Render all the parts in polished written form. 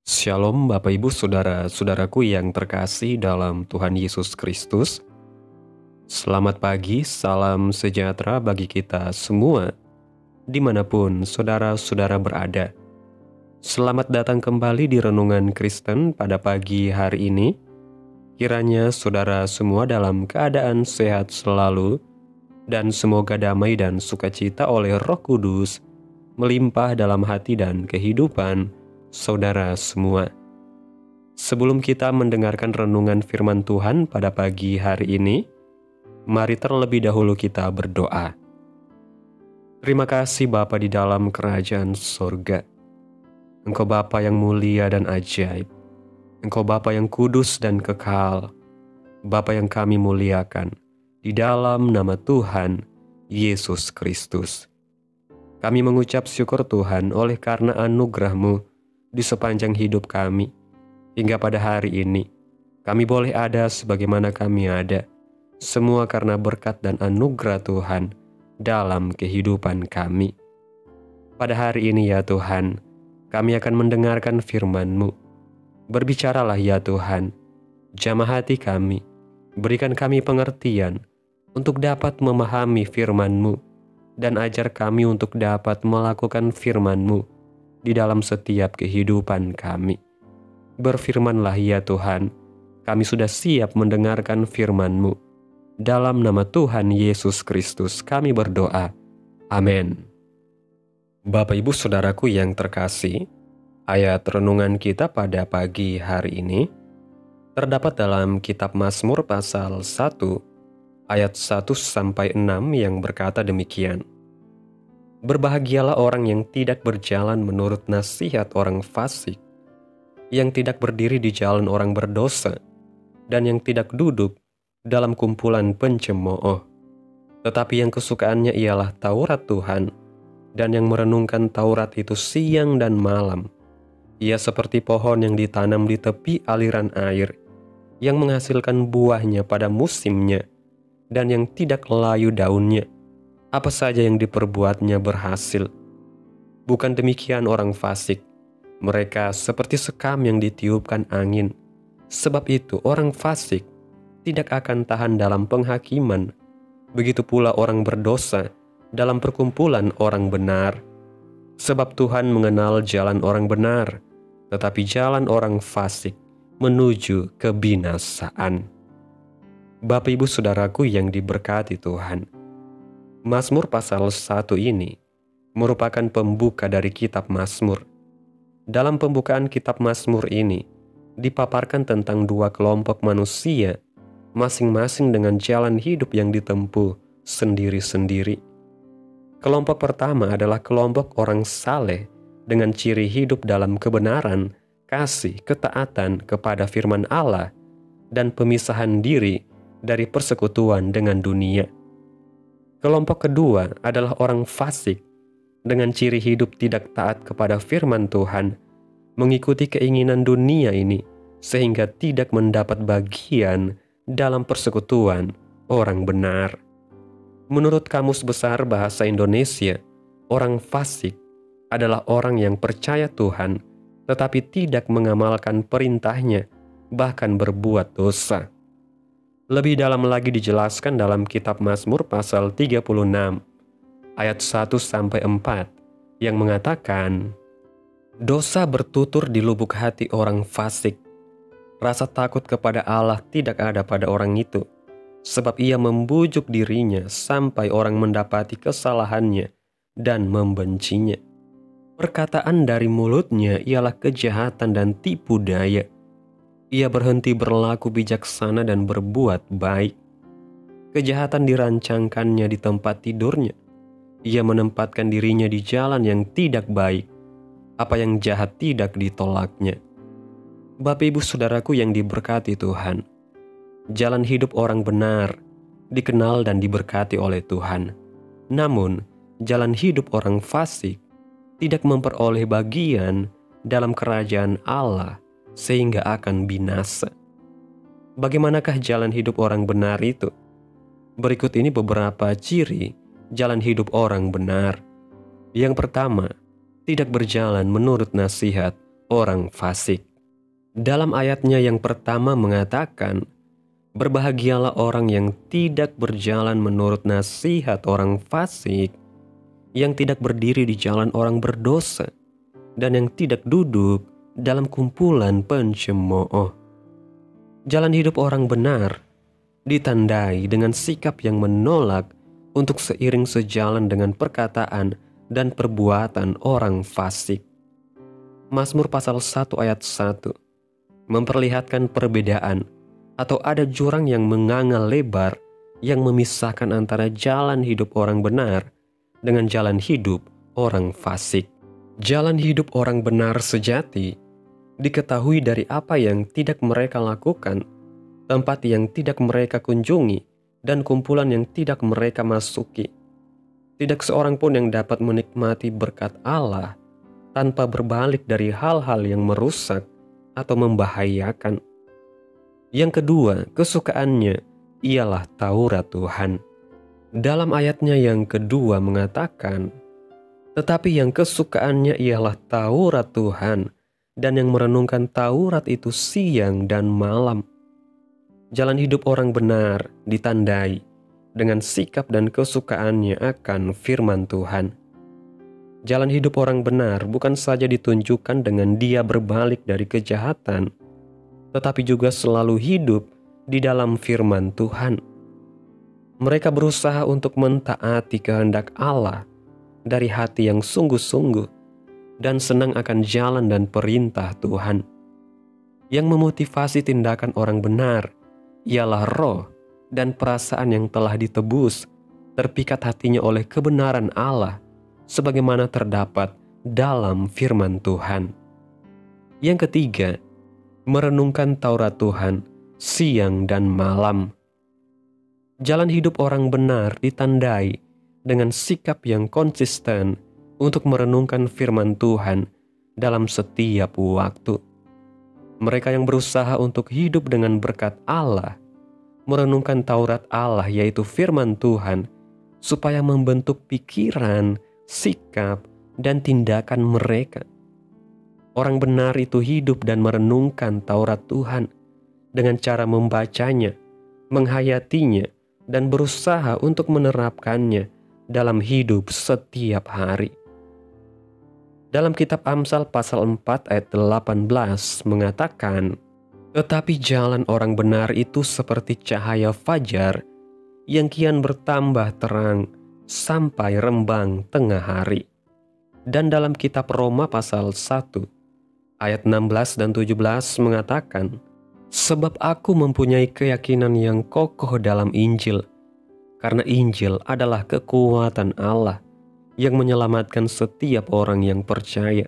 Shalom Bapak Ibu Saudara-saudaraku yang terkasih dalam Tuhan Yesus Kristus. Selamat pagi, salam sejahtera bagi kita semua, dimanapun saudara-saudara berada. Selamat datang kembali di Renungan Kristen pada pagi hari ini. Kiranya saudara semua dalam keadaan sehat selalu, dan semoga damai dan sukacita oleh Roh Kudus melimpah dalam hati dan kehidupan saudara semua. Sebelum kita mendengarkan renungan firman Tuhan pada pagi hari ini, mari terlebih dahulu kita berdoa. Terima kasih Bapa di dalam kerajaan sorga. Engkau Bapa yang mulia dan ajaib. Engkau Bapa yang kudus dan kekal. Bapa yang kami muliakan di dalam nama Tuhan Yesus Kristus. Kami mengucap syukur Tuhan oleh karena anugerah-Mu di sepanjang hidup kami. Hingga pada hari ini, kami boleh ada sebagaimana kami ada. Semua karena berkat dan anugerah Tuhan dalam kehidupan kami. Pada hari ini ya Tuhan, kami akan mendengarkan firman-Mu. Berbicaralah ya Tuhan, jamah hati kami, berikan kami pengertian untuk dapat memahami firman-Mu, dan ajar kami untuk dapat melakukan firman-Mu di dalam setiap kehidupan kami. Berfirmanlah ya Tuhan, kami sudah siap mendengarkan firman-Mu. Dalam nama Tuhan Yesus Kristus kami berdoa. Amin. Bapak Ibu Saudaraku yang terkasih, ayat renungan kita pada pagi hari ini terdapat dalam kitab Mazmur pasal 1 ayat 1-6 yang berkata demikian. Berbahagialah orang yang tidak berjalan menurut nasihat orang fasik, yang tidak berdiri di jalan orang berdosa, dan yang tidak duduk dalam kumpulan pencemooh. Tetapi yang kesukaannya ialah Taurat Tuhan, dan yang merenungkan Taurat itu siang dan malam. Ia seperti pohon yang ditanam di tepi aliran air, yang menghasilkan buahnya pada musimnya, dan yang tidak layu daunnya. Apa saja yang diperbuatnya berhasil. Bukan demikian orang fasik. Mereka seperti sekam yang ditiupkan angin. Sebab itu orang fasik tidak akan tahan dalam penghakiman. Begitu pula orang berdosa dalam perkumpulan orang benar. Sebab Tuhan mengenal jalan orang benar, tetapi jalan orang fasik menuju kebinasaan. Bapak Ibu Saudaraku yang diberkati Tuhan, Mazmur pasal 1 ini merupakan pembuka dari kitab Mazmur. Dalam pembukaan kitab Mazmur ini dipaparkan tentang dua kelompok manusia, masing-masing dengan jalan hidup yang ditempuh sendiri-sendiri. Kelompok pertama adalah kelompok orang saleh dengan ciri hidup dalam kebenaran, kasih, ketaatan kepada firman Allah, dan pemisahan diri dari persekutuan dengan dunia. Kelompok kedua adalah orang fasik dengan ciri hidup tidak taat kepada firman Tuhan, mengikuti keinginan dunia ini sehingga tidak mendapat bagian dalam persekutuan orang benar. Menurut Kamus Besar Bahasa Indonesia, orang fasik adalah orang yang percaya Tuhan tetapi tidak mengamalkan perintahnya, bahkan berbuat dosa. Lebih dalam lagi dijelaskan dalam kitab Mazmur pasal 36 ayat 1-4 yang mengatakan, dosa bertutur di lubuk hati orang fasik. Rasa takut kepada Allah tidak ada pada orang itu, sebab ia membujuk dirinya sampai orang mendapati kesalahannya dan membencinya. Perkataan dari mulutnya ialah kejahatan dan tipu daya. Ia berhenti berlaku bijaksana dan berbuat baik. Kejahatan dirancangkannya di tempat tidurnya. Ia menempatkan dirinya di jalan yang tidak baik. Apa yang jahat tidak ditolaknya. Bapak Ibu Saudaraku yang diberkati Tuhan, jalan hidup orang benar dikenal dan diberkati oleh Tuhan. Namun, jalan hidup orang fasik tidak memperoleh bagian dalam kerajaan Allah, sehingga akan binasa. Bagaimanakah jalan hidup orang benar itu? Berikut ini beberapa ciri jalan hidup orang benar. Yang pertama, tidak berjalan menurut nasihat orang fasik. Dalam ayatnya yang pertama mengatakan, berbahagialah orang yang tidak berjalan menurut nasihat orang fasik, yang tidak berdiri di jalan orang berdosa, dan yang tidak duduk dalam kumpulan pencemooh. Jalan hidup orang benar ditandai dengan sikap yang menolak untuk seiring sejalan dengan perkataan dan perbuatan orang fasik. Mazmur pasal 1 ayat 1 memperlihatkan perbedaan atau ada jurang yang menganga lebar yang memisahkan antara jalan hidup orang benar dengan jalan hidup orang fasik. Jalan hidup orang benar sejati diketahui dari apa yang tidak mereka lakukan, tempat yang tidak mereka kunjungi, dan kumpulan yang tidak mereka masuki. Tidak seorang pun yang dapat menikmati berkat Allah tanpa berbalik dari hal-hal yang merusak atau membahayakan. Yang kedua, kesukaannya ialah Taurat Tuhan. Dalam ayatnya yang kedua mengatakan, tetapi yang kesukaannya ialah Taurat Tuhan, dan yang merenungkan Taurat itu siang dan malam. Jalan hidup orang benar ditandai dengan sikap dan kesukaannya akan firman Tuhan. Jalan hidup orang benar bukan saja ditunjukkan dengan dia berbalik dari kejahatan, tetapi juga selalu hidup di dalam firman Tuhan. Mereka berusaha untuk mentaati kehendak Allah dari hati yang sungguh-sungguh dan senang akan jalan dan perintah Tuhan. Yang memotivasi tindakan orang benar ialah roh dan perasaan yang telah ditebus, terpikat hatinya oleh kebenaran Allah, sebagaimana terdapat dalam firman Tuhan. Yang ketiga, merenungkan Taurat Tuhan siang dan malam. Jalan hidup orang benar ditandai dengan sikap yang konsisten untuk merenungkan firman Tuhan dalam setiap waktu. Mereka yang berusaha untuk hidup dengan berkat Allah, merenungkan Taurat Allah yaitu firman Tuhan, supaya membentuk pikiran, sikap, dan tindakan mereka. Orang benar itu hidup dan merenungkan Taurat Tuhan dengan cara membacanya, menghayatinya, dan berusaha untuk menerapkannya dalam hidup setiap hari. Dalam kitab Amsal pasal 4 ayat 18 mengatakan, tetapi jalan orang benar itu seperti cahaya fajar yang kian bertambah terang sampai rembang tengah hari. Dan dalam kitab Roma pasal 1 ayat 16 dan 17 mengatakan, sebab aku mempunyai keyakinan yang kokoh dalam Injil, karena Injil adalah kekuatan Allah yang menyelamatkan setiap orang yang percaya.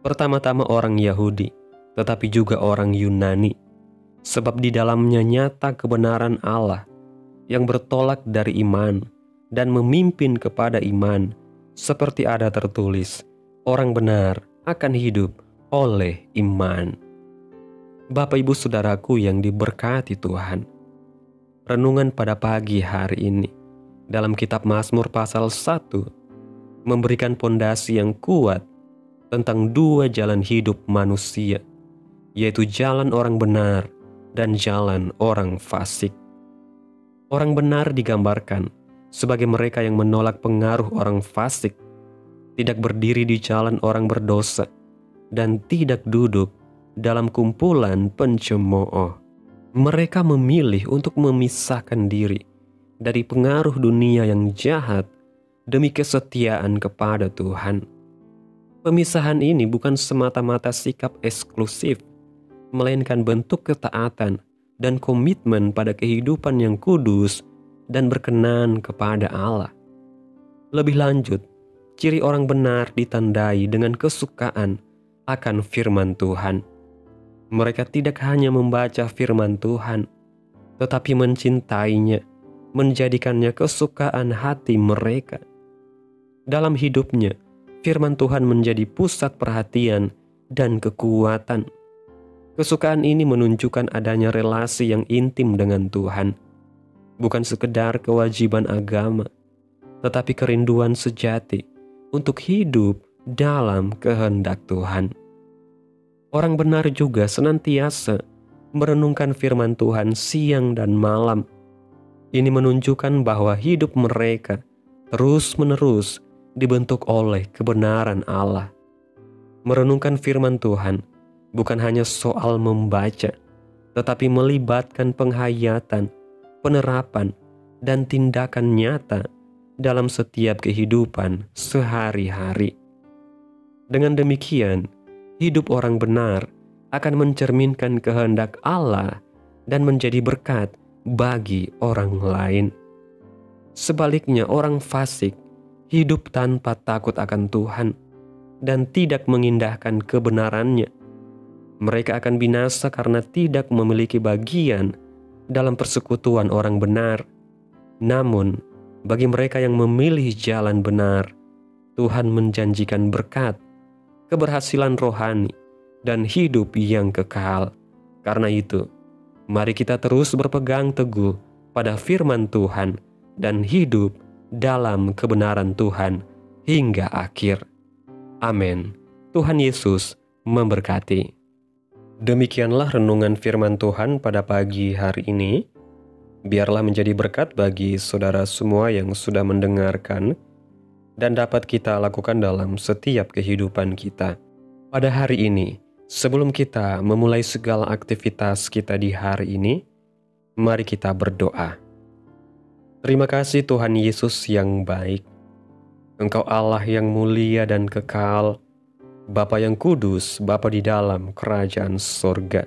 Pertama-tama orang Yahudi, tetapi juga orang Yunani, sebab di dalamnya nyata kebenaran Allah yang bertolak dari iman dan memimpin kepada iman, seperti ada tertulis, orang benar akan hidup oleh iman. Bapak Ibu Saudaraku yang diberkati Tuhan, renungan pada pagi hari ini dalam kitab Mazmur pasal 1 memberikan pondasi yang kuat tentang dua jalan hidup manusia, yaitu jalan orang benar dan jalan orang fasik. Orang benar digambarkan sebagai mereka yang menolak pengaruh orang fasik, tidak berdiri di jalan orang berdosa, dan tidak duduk dalam kumpulan pencemooh. Mereka memilih untuk memisahkan diri dari pengaruh dunia yang jahat demi kesetiaan kepada Tuhan. Pemisahan ini bukan semata-mata sikap eksklusif, melainkan bentuk ketaatan dan komitmen pada kehidupan yang kudus dan berkenan kepada Allah. Lebih lanjut, ciri orang benar ditandai dengan kesukaan akan firman Tuhan. Mereka tidak hanya membaca firman Tuhan, tetapi mencintainya, menjadikannya kesukaan hati mereka. Dalam hidupnya, firman Tuhan menjadi pusat perhatian dan kekuatan. Kesukaan ini menunjukkan adanya relasi yang intim dengan Tuhan, bukan sekedar kewajiban agama, tetapi kerinduan sejati untuk hidup dalam kehendak Tuhan. Orang benar juga senantiasa merenungkan firman Tuhan siang dan malam. Ini menunjukkan bahwa hidup mereka terus-menerus dibentuk oleh kebenaran Allah. Merenungkan firman Tuhan bukan hanya soal membaca, tetapi melibatkan penghayatan, penerapan, dan tindakan nyata dalam setiap kehidupan sehari-hari. Dengan demikian, hidup orang benar akan mencerminkan kehendak Allah dan menjadi berkat bagi orang lain. Sebaliknya, orang fasik hidup tanpa takut akan Tuhan dan tidak mengindahkan kebenarannya. Mereka akan binasa karena tidak memiliki bagian dalam persekutuan orang benar. Namun, bagi mereka yang memilih jalan benar, Tuhan menjanjikan berkat, keberhasilan rohani, dan hidup yang kekal. Karena itu, mari kita terus berpegang teguh pada firman Tuhan dan hidup dalam kebenaran Tuhan hingga akhir. Amin. Tuhan Yesus memberkati. Demikianlah renungan firman Tuhan pada pagi hari ini. Biarlah menjadi berkat bagi saudara semua yang sudah mendengarkan dan dapat kita lakukan dalam setiap kehidupan kita. Pada hari ini, sebelum kita memulai segala aktivitas kita di hari ini, mari kita berdoa. Terima kasih Tuhan Yesus yang baik. Engkau Allah yang mulia dan kekal, Bapa yang kudus, Bapa di dalam kerajaan sorga.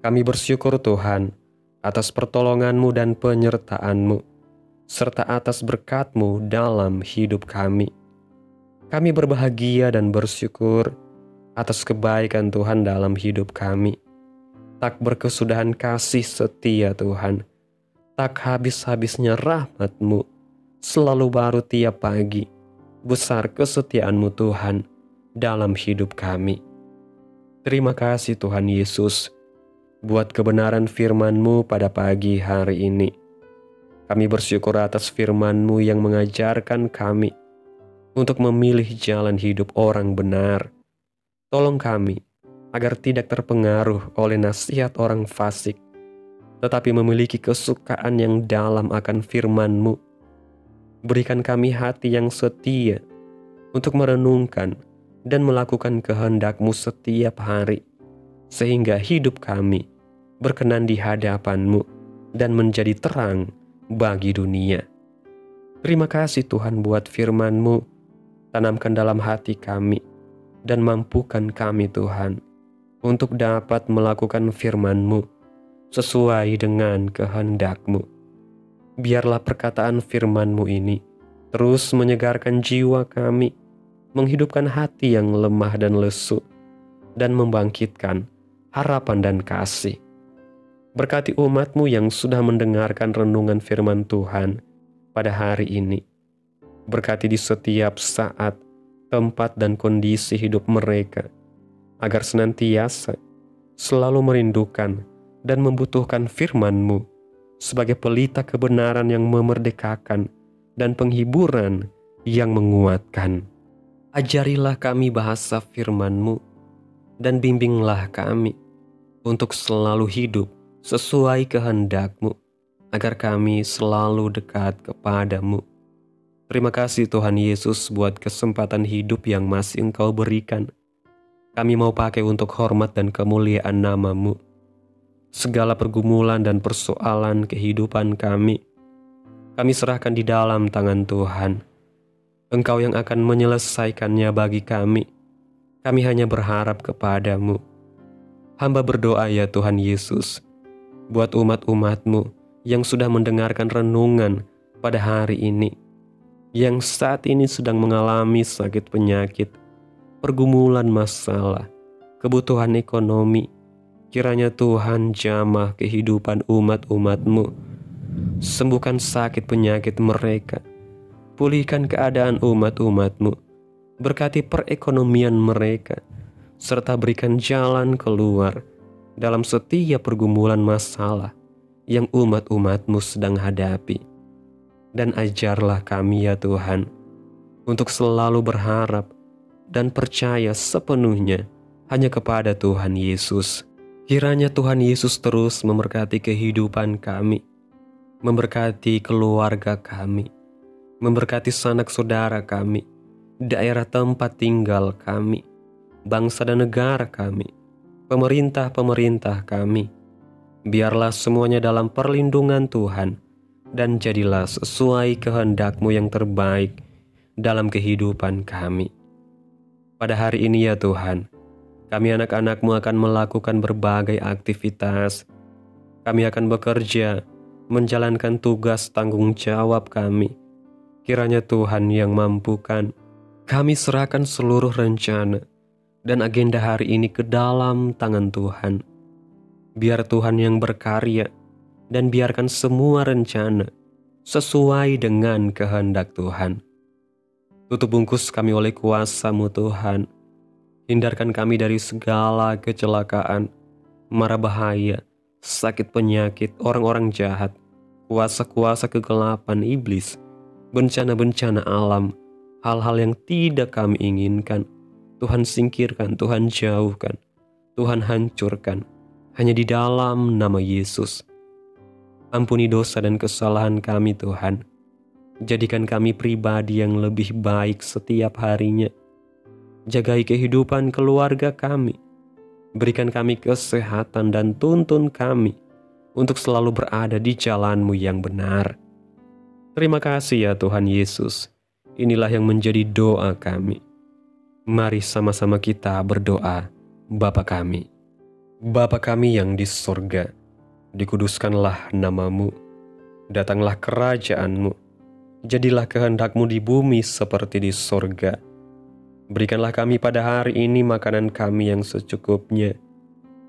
Kami bersyukur Tuhan atas pertolongan-Mu dan penyertaan-Mu, serta atas berkat-Mu dalam hidup kami. Kami berbahagia dan bersyukur atas kebaikan Tuhan dalam hidup kami. Tak berkesudahan kasih setia Tuhan, tak habis-habisnya rahmat-Mu, selalu baru tiap pagi. Besar kesetiaan-Mu Tuhan dalam hidup kami. Terima kasih Tuhan Yesus buat kebenaran firman-Mu pada pagi hari ini. Kami bersyukur atas firman-Mu yang mengajarkan kami untuk memilih jalan hidup orang benar. Tolong kami agar tidak terpengaruh oleh nasihat orang fasik, tetapi memiliki kesukaan yang dalam akan firman-Mu. Berikan kami hati yang setia untuk merenungkan dan melakukan kehendak-Mu setiap hari, sehingga hidup kami berkenan di hadapan-Mu dan menjadi terang bagi dunia. Terima kasih Tuhan buat firman-Mu. Tanamkan dalam hati kami dan mampukan kami Tuhan untuk dapat melakukan firman-Mu sesuai dengan kehendak-Mu. Biarlah perkataan firman-Mu ini terus menyegarkan jiwa kami, menghidupkan hati yang lemah dan lesu, dan membangkitkan harapan dan kasih. Berkati umat-Mu yang sudah mendengarkan renungan firman Tuhan pada hari ini. Berkati di setiap saat, tempat, dan kondisi hidup mereka, agar senantiasa selalu merindukan dan membutuhkan firman-Mu sebagai pelita kebenaran yang memerdekakan dan penghiburan yang menguatkan. Ajarilah kami bahasa firman-Mu dan bimbinglah kami untuk selalu hidup sesuai kehendak-Mu, agar kami selalu dekat kepada-Mu. Terima kasih Tuhan Yesus buat kesempatan hidup yang masih Engkau berikan. Kami mau pakai untuk hormat dan kemuliaan nama-Mu. Segala pergumulan dan persoalan kehidupan kami serahkan di dalam tangan Tuhan. Engkau yang akan menyelesaikannya bagi kami. Kami hanya berharap kepada-Mu. Hamba berdoa ya Tuhan Yesus, buat umat-umat-Mu yang sudah mendengarkan renungan pada hari ini, yang saat ini sedang mengalami sakit penyakit, pergumulan masalah, kebutuhan ekonomi. Kiranya Tuhan jamah kehidupan umat-umat-Mu. Sembuhkan sakit penyakit mereka. Pulihkan keadaan umat-umat-Mu. Berkati perekonomian mereka, serta berikan jalan keluar dalam setiap pergumulan masalah yang umat-umat-Mu sedang hadapi. Dan ajarlah kami ya Tuhan, untuk selalu berharap dan percaya sepenuhnya hanya kepada Tuhan Yesus. Kiranya Tuhan Yesus terus memberkati kehidupan kami, memberkati keluarga kami, memberkati sanak saudara kami, daerah tempat tinggal kami, bangsa dan negara kami, pemerintah-pemerintah kami. Biarlah semuanya dalam perlindungan Tuhan, dan jadilah sesuai kehendak-Mu yang terbaik dalam kehidupan kami. Pada hari ini ya Tuhan, kami anak-anak-Mu akan melakukan berbagai aktivitas. Kami akan bekerja, menjalankan tugas tanggung jawab kami. Kiranya Tuhan yang mampukan. Kami serahkan seluruh rencana dan agenda hari ini ke dalam tangan Tuhan. Biar Tuhan yang berkarya, dan biarkan semua rencana sesuai dengan kehendak Tuhan. Tutup bungkus kami oleh kuasa-Mu Tuhan. Hindarkan kami dari segala kecelakaan, mara bahaya, sakit penyakit, orang-orang jahat, kuasa-kuasa kegelapan iblis, bencana-bencana alam, hal-hal yang tidak kami inginkan. Tuhan singkirkan, Tuhan jauhkan, Tuhan hancurkan, hanya di dalam nama Yesus. Ampuni dosa dan kesalahan kami Tuhan. Jadikan kami pribadi yang lebih baik setiap harinya. Jagai kehidupan keluarga kami. Berikan kami kesehatan dan tuntun kami untuk selalu berada di jalan-Mu yang benar. Terima kasih ya Tuhan Yesus. Inilah yang menjadi doa kami. Mari sama-sama kita berdoa. Bapa kami. Bapa kami yang di sorga, dikuduskanlah nama-Mu. Datanglah kerajaan-Mu. Jadilah kehendak-Mu di bumi seperti di sorga. Berikanlah kami pada hari ini makanan kami yang secukupnya.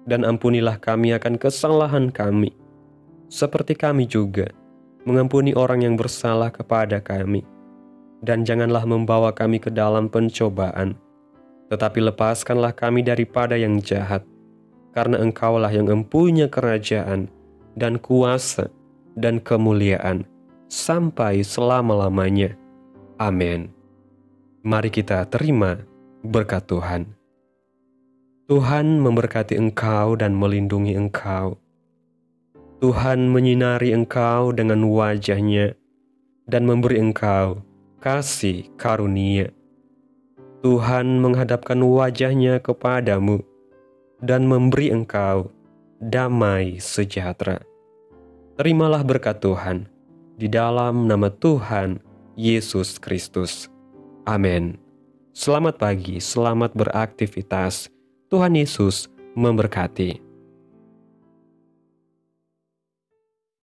Dan ampunilah kami akan kesalahan kami, seperti kami juga mengampuni orang yang bersalah kepada kami. Dan janganlah membawa kami ke dalam pencobaan, tetapi lepaskanlah kami daripada yang jahat. Karena Engkaulah yang mempunyai kerajaan dan kuasa dan kemuliaan sampai selama-lamanya. Amin. Mari kita terima berkat Tuhan. Tuhan memberkati engkau dan melindungi engkau. Tuhan menyinari engkau dengan wajah-Nya dan memberi engkau kasih karunia. Tuhan menghadapkan wajah-Nya kepadamu dan memberi engkau damai sejahtera. Terimalah berkat Tuhan di dalam nama Tuhan Yesus Kristus. Amin. Selamat pagi, selamat beraktivitas. Tuhan Yesus memberkati.